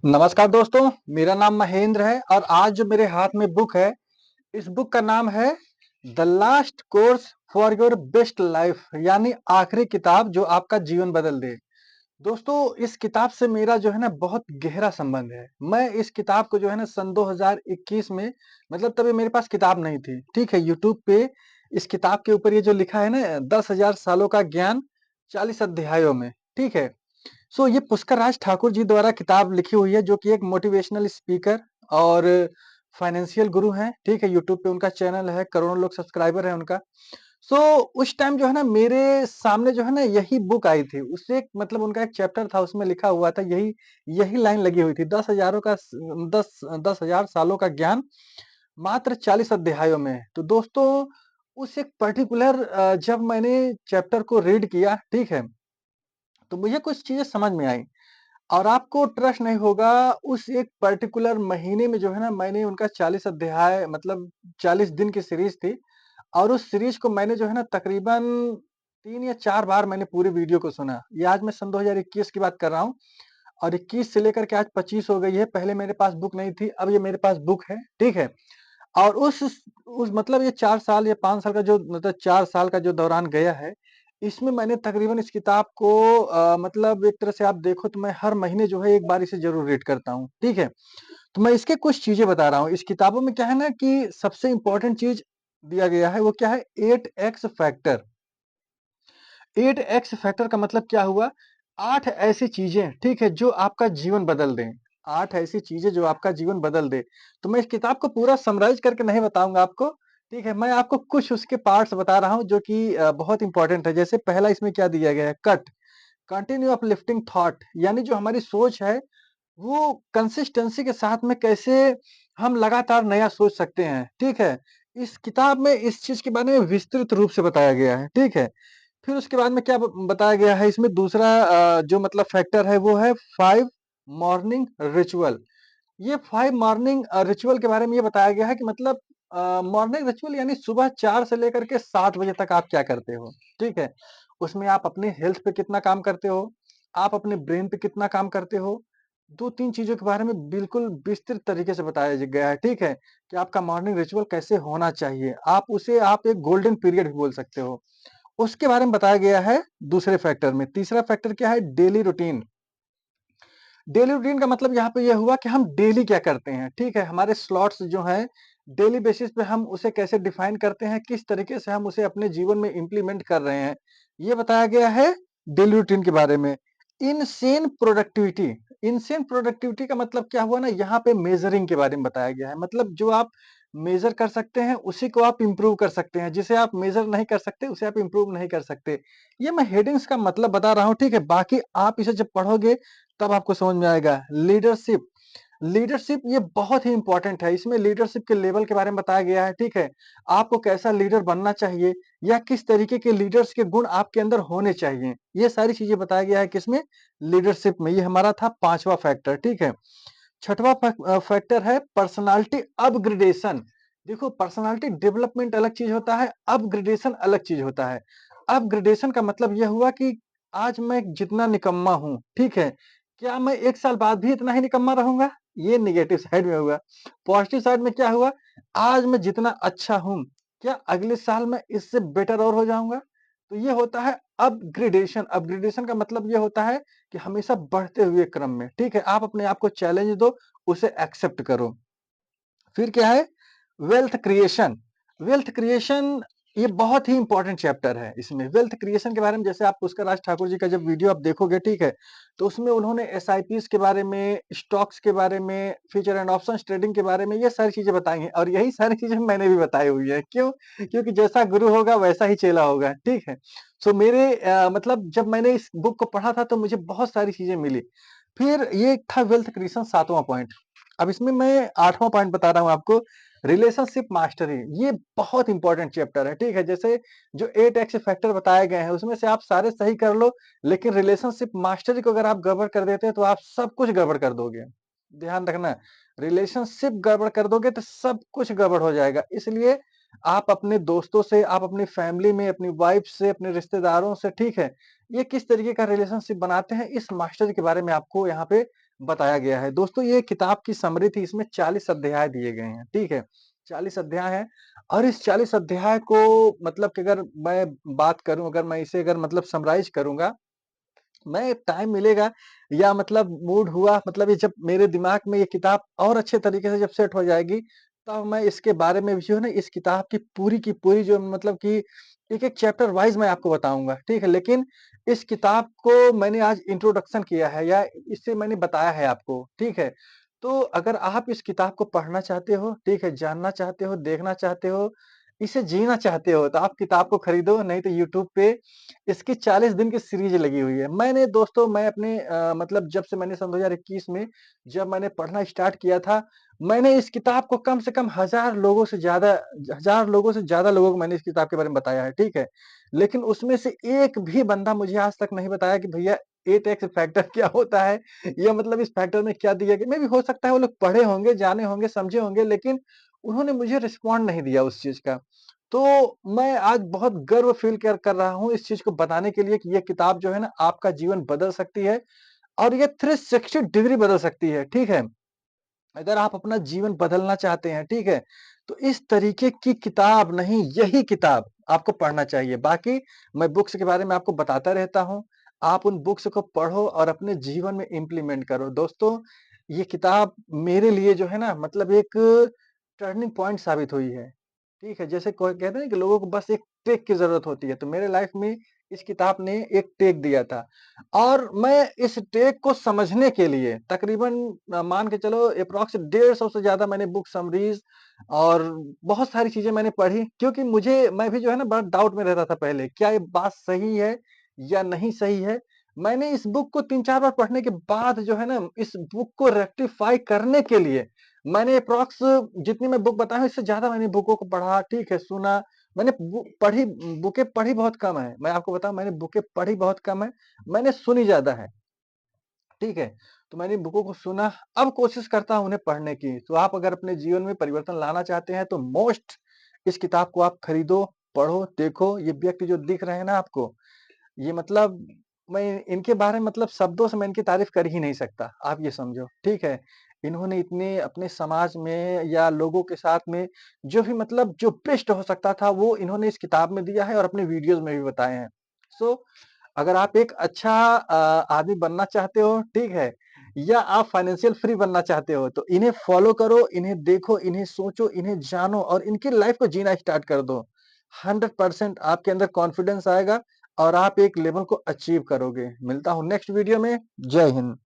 नमस्कार दोस्तों, मेरा नाम महेंद्र है और आज जो मेरे हाथ में बुक है, इस बुक का नाम है the last course for your best life यानी आखिरी किताब जो आपका जीवन बदल दे। दोस्तों, इस किताब से मेरा जो है ना बहुत गहरा संबंध है। मैं इस किताब को जो है ना सन 2021 में मतलब तभी मेरे पास किताब नहीं थी, ठीक है? यूट्यूब पे इस किताब के ऊपर ये जो लिखा है ना 10,000 सालों का ज्ञान 40 अध्यायों में, ठीक है? ये पुष्कर राज ठाकुर जी द्वारा किताब लिखी हुई है जो कि एक मोटिवेशनल स्पीकर और फाइनेंशियल गुरु हैं, ठीक है? यूट्यूब पे उनका चैनल है, करोड़ों लोग सब्सक्राइबर हैं उनका। सो उस टाइम जो है ना मेरे सामने जो है ना यही बुक आई थी। उससे एक मतलब उनका एक चैप्टर था उसमें लिखा हुआ था यही यही लाइन लगी हुई थी 10,000 सालों का ज्ञान मात्र 40 अध्यायों में। तो दोस्तों उस एक पर्टिकुलर जब मैंने चैप्टर को रीड किया, ठीक है? तो मुझे कुछ चीज़ें समझ में आई। और आपको ट्रस्ट नहीं होगा उस एक पर्टिकुलर महीने में जो है ना मैंने उनका 40 अध्याय मतलब 40 दिन की सीरीज़ थी और उस सीरीज़ को मैंने जो है ना तकरीबन 3 या 4 बार मैंने पूरी वीडियो को सुना। ये आज मैं सन 2021 की बात कर रहा हूँ और 21 से लेकर के आज 25 हो गई है। पहले मेरे पास बुक नहीं थी, अब ये मेरे पास बुक है, ठीक है? और उस मतलब ये 4 साल या 5 साल का जो मतलब 4 साल का जो दौरान गया है, इसमें मैंने तकरीबन इस किताब को मतलब एक तरह से आप देखो तो मैं हर महीने जो है एक बार इसे ज़रूर रीड करता हूँ, ठीक है? तो मैं इसके कुछ चीज़ें बता रहा हूँ। इस किताबों में क्या है ना कि सबसे इम्पोर्टेंट चीज़ दिया गया है, वो क्या है 8 एक्स फैक्टर। 8 एक्स फैक्टर का मतलब क्या हुआ? 8 ऐसी चीज़ें, ठीक है, जो आपका जीवन बदल दें। 8 ऐसी चीज़ें जो आपका जीवन बदल दे। तो मैं इस किताब को पूरा समराइज़ करके नहीं बताऊँगा आपको, ठीक है? मैं आपको कुछ उसके पार्ट्स बता रहा हूँ जो कि बहुत इम्पोर्टेंट है। जैसे पहला इसमें क्या दिया गया है कट, कंटिन्यू अपलिफ्टिंग थॉट यानी जो हमारी सोच है, वो कंसिस्टेंसी के साथ में कैसे हम लगातार नया सोच सकते हैं, ठीक है? इस किताब में इस चीज़ के बारे में विस्तृत रूप से बताया गया है, ठीक है? फिर उसके बाद में क्या बताया गया है इसमें दूसरा जो मतलब फैक्टर है वो है 5 मॉर्निंग रिचुअल। ये 5 मॉर्निंग रिचुअल के बारे में ये बताया गया है कि मतलब मॉर्निंग रिचुअल यानी सुबह 4 से लेकर के 7 बजे तक आप क्या करते हो, ठीक है? उसमें आप अपने हेल्थ पे कितना काम करते हो, आप अपने ब्रेन पे कितना काम करते हो, 2-3 चीज़ों के बारे में बिल्कुल विस्तृत तरीके से बताया गया है, ठीक है? कि आपका मॉर्निंग रिचुअल कैसे होना चाहिए। आप एक गोल्डन पीरियड भी बोल सकते हो। उसके बारे में बताया गया है दूसरे फैक्टर में। तीसरा फैक्टर क्या है डेली रूटीन। डेली रूटीन का मतलब यहाँ पे ये हुआ कि हम डेली क्या करते हैं, ठीक है? हमारे स्लॉट्स जो हैं डेली बेसिस पे हम उसे कैसे डिफाइन करते हैं, किस तरीके से हम उसे अपने जीवन में इम्प्लीमेंट कर रहे हैं। ये बताया गया है डेली रूटीन के बारे में। इनसेन प्रोडक्टिविटी, इनसेन प्रोडक्टिविटी का मतलब क्या हुआ ना यहाँ पे मेजरिंग के बारे में बताया गया है। मतलब जो आप मेजर कर सकते हैं उसी को आप इम्प्रूव कर सकते हैं। जिसे आप मेजर नहीं कर सकते उसे आप इम्प्रूव नहीं कर सकते। ये मैं हेडिंग्स का मतलब बता रहा हूँ, ठीक है? बाकी आप इसे जब पढ़ोगे तब आपको समझ में आएगा। लीडरशिप, लीडरशिप ये बहुत ही इंपॉर्टेंट है। इसमें लीडरशिप के लेवल के बारे में बताया गया है, ठीक है? आपको कैसा लीडर बनना चाहिए या किस तरीके के लीडर्स के गुण आपके अंदर होने चाहिए। ये सारी चीज़ें बताया गया है किसमें? लीडरशिप में। ये हमारा था 5वां फैक्टर, ठीक है? छठवां फैक्टर है पर्सनालिटी अपग्रेडेशन। देखो पर्सनालिटी डेवलपमेंट अलग चीज़ होता है, अपग्रेडेशन अलग चीज़ होता है। अपग्रेडेशन का मतलब ये हुआ कि आज मैं जितना निकम्मा हूँ, ठीक है? क्या मैं 1 साल बाद भी इतना ही निकम्मा रहूँगा? ये नेगेटिव साइड में हुआ। पॉजिटिव साइड में क्या हुआ? आज मैं जितना अच्छा हूँ, क्या अगले साल मैं इससे बेटर और हो जाऊँगा? तो ये होता है अपग्रेडेशन। अपग्रेडेशन का मतलब ये होता है कि हमेशा बढ़ते हुए क्रम में, ठीक है? आप अपने आप को चैलेंज दो, उसे एक्सेप्ट करो। फिर क्या है? Wealth creation. वेल्थ क्रिएशन ये बहुत ही इंपॉर्टेंट चैप्टर है इसमें। वेल्थ क्रिएशन के बारे में जैसे आप पुष्कर राज ठाकुर जी का जब वीडियो आप देखोगे, ठीक है? तो उसमें उन्होंने एसआईपीज़ के बारे में, स्टॉक्स के बारे में, फ्यूचर एंड ऑप्शंस ट्रेडिंग के बारे में ये सारी चीज़ें बताई हैं और यही सारी चीज़ें मैंने भी बताई हुई है। क्यों? क्योंकि जैसा गुरु होगा वैसा ही चेला होगा, ठीक है? मेरे मतलब जब मैंने इस बुक को पढ़ा था तो मुझे बहुत सारी चीज़ें मिली। फिर ये था वेल्थ क्रिएशन 7वां पॉइंट। अब इसमें मैं 8वां पॉइंट बता रहा हूँ आपको, रिलेशनशिप मास्टरी। ये बहुत इंपॉर्टेंट चैप्टर है, ठीक है? जैसे जो 8 एक्स फैक्टर बताए गए हैं, उसमें से आप सारे सही कर लो, लेकिन रिलेशनशिप मास्टरी को अगर आप गड़बड़ कर देते हैं, तो आप सब कुछ गड़बड़ कर दोगे। ध्यान रखना, रिलेशनशिप गड़बड़ कर दोगे तो सब कुछ गड़बड़ हो जाएगा। इसलिए आप अपने दोस्तों से, आप अपनी फैमिली में, अपनी वाइफ से, अपने रिश्तेदारों से, ठीक है? ये किस तरीके का रिलेशनशिप बनाते हैं, इस मास्टरी के बारे में आपको यहाँ पे बताया गया है। दोस्तों ये किताब की समरी थी, इसमें 40 अध्याय दिए गए हैं, ठीक है? 40 अध्याय हैं और इस 40 अध्याय को मतलब कि अगर मैं बात करूँ, अगर मैं इसे अगर मतलब समराइज़ करूँगा, मैं टाइम मिलेगा या मतलब मूड हुआ, मतलब ये जब मेरे दिमाग में ये किताब और अच्छे तरीके से जब सेट हो जाएगी, तब मैं इसके बारे में भी जो है ना, इस किताब की पूरी जो मतलब कि एक-एक चैप्टर वाइज़ मैं आपको बताऊँगा, ठीक है? लेकिन इस किताब को मैंने आज इंट्रोडक्शन किया है या इससे मैंने बताया है आपको, ठीक है? तो अगर आप इस किताब को पढ़ना चाहते हो, ठीक है? जानना चाहते हो, देखना चाहते हो, इसे जीना चाहते हो, तो आप किताब को खरीदो, नहीं तो यूट्यूब पे इसकी 40 दिन की सीरीज़ लगी हुई है। मैंने दोस्तों मैं अपने मतलब जब से मैंने सन 2021 में जब मैंने पढ़ना स्टार्ट किया था, मैंने इस किताब को कम से कम 1000 लोगों से ज़्यादा लोगों को मैंने इस किताब के बारे में बताया है, ठीक है? लेकिन उसमें से एक भी बंदा मुझे आज तक नहीं बताया कि भैया 8x फैक्टर क्या होता है या मतलब इस फैक्टर में क्या दिया गया? मेबी हो सकता है वो लोग पढ़े होंगे, जाने होंगे, समझे होंगे, लेकिन उन्होंने मुझे रिस्पॉन्ड नहीं दिया उस चीज़ का। तो मैं आज बहुत गर्व फ़ील कर रहा हूँ इस चीज़ को बताने के लिए कि ये किताब जो है ना आपका जीवन बदल सकती है और ये 360 डिग्री बदल सकती है, ठीक है? अगर आप अपना जीवन बदलना चाहते हैं, ठीक है? तो इस तरीके की किताब नहीं, यही किताब आपको पढ़ना चाहिए। बाकी मैं बुक्स के बारे में आपको बताता रहता हूँ। आप उन बुक्स को पढ़ो और अपने जीवन में इम्प्लीमेंट करो। दोस्तों, ये किताब मेरे लिए जो है ना मतलब एक टर्निंग पॉइंट साबित हुई है। ठीक है? जैसे कोई कहते हैं ना कि लोगों को बस एक टेक की ज़रूरत होती है, तो मेरे लाइफ़ में इस किताब ने एक टेक दिया था। और मैं इस टेक को समझने के लिए तकरीबन मान के चलो एप्रॉक्स 150 से ज़्यादा मैंने बुक समरीज़ और बहुत सारी चीज़ें मैंने पढ़ी क्योंकि मैं भी जो है ना बड़ा डाउट में रहता था पहले, क्या ये बात सही है या नहीं सही है? मैंने इस बुक को 3-4 बार पढ़ने के बाद जो है ना इस बुक को रेक्टिफ़ाई करने के लिए मैंने एप्रॉक्स जितनी मैं बुक बताया हूँ इससे ज़्यादा मैंने बुकों को पढ़ा, ठीक है, सुना। मैंने बुकें पढ़ी बहुत कम है। मैं आपको बताऊँ मैंने बुकें पढ़ी बहुत कम है। मैंने सुनी ज़्यादा है, ठीक है? तो मैंने बुकों को सुना, अब कोशिश करता हूँ उन्हें पढ़ने की। तो आप अगर अपने जीवन में परिवर्तन लाना चाहते हैं तो मोस्ट इस किताब को आप खरीदो, पढ़ो, देखो। ये व्यक्ति जो दिख रहे हैं ना आपको, ये मतलब मैं इनके बारे में मतलब शब्दों से मैं इनकी तारीफ़ कर ही नहीं सकता, आप ये समझो, ठीक है? इन्होंने इतने अपने समाज में या लोगों के साथ में जो भी मतलब जो बेस्ट हो सकता था वो इन्होंने इस किताब में दिया है और अपने वीडियोज़ में भी बताए हैं। सो अगर आप एक अच्छा आदमी बनना चाहते हो, ठीक है? या आप फाइनेंशियल फ्री बनना चाहते हो, तो इन्हें फ़ॉलो करो, इन्हें देखो, इन्हें सोचो, इन्हें जानो और इनकी लाइफ़ को जीना स्टार्ट कर दो। 100% आपके अंदर कॉन्फिडेंस आएगा और आप एक लेवल को अचीव करोगे। मिलता हूँ नेक्स्ट वीडियो में। जय हिंद।